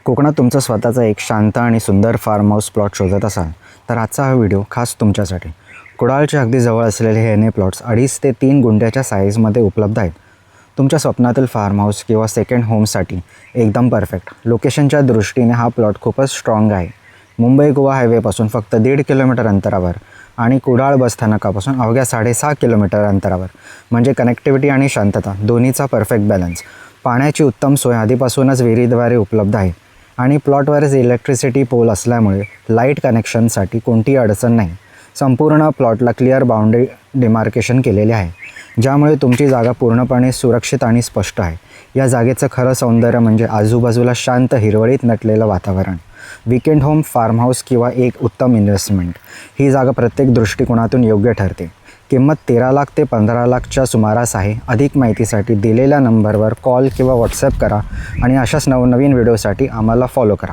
कोकणात तुमचा स्वतःचा एक शांत आणि सुंदर फार्म हाऊस प्लॉट शोधत असाल तर आजचा हा व्हिडिओ खास तुमच्यासाठी. कुडाळच्या अगदी जवळ असलेले हे एन प्लॉट्स 2.5 ते 3 गुंठ्याच्या साईजमध्ये उपलब्ध आहेत. तुमच्या स्वप्नातील फार्म हाऊस किंवा सेकंड होमसाठी एकदम परफेक्ट. लोकेशनच्या दृष्टीने हा प्लॉट खूपच स्ट्रॉंग आहे. मुंबई गोवा हायवेपासून फक्त 1.5 किलोमीटर अंतरावर आणि कुडाळ बसस्थानकापासून अवघ्या 6.5 किलोमीटर अंतरावर. म्हणजे कनेक्टिव्हिटी आणि शांतता दोन्हीचा परफेक्ट बॅलन्स. पाण्याची उत्तम सोय आधीपासूनच विहिरीद्वारे उपलब्ध आहे आणि प्लॉटवरच इलेक्ट्रिसिटी पोल असल्यामुळे लाईट कनेक्शनसाठी कोणतीही अडचण नाही. संपूर्ण प्लॉटला क्लिअर बाउंड्री डिमार्केशन केलेले आहे, ज्यामुळे तुमची जागा पूर्णपणे सुरक्षित आणि स्पष्ट आहे. या जागेचं खरं सौंदर्य म्हणजे आजूबाजूला शांत हिरवळीत नटलेलं वातावरण. वीकेंड होम, फार्म हाऊस किंवा एक उत्तम इन्व्हेस्टमेंट, ही जागा प्रत्येक दृष्टिकोनातून योग्य ठरते. किंमत 13 लाख ते 15 लाखच्या सुमारास आहे. अधिक माहितीसाठी दिलेल्या नंबरवर कॉल किंवा व्हॉट्सॲप करा आणि अशाच नवनवीन व्हिडिओसाठी आम्हाला फॉलो करा.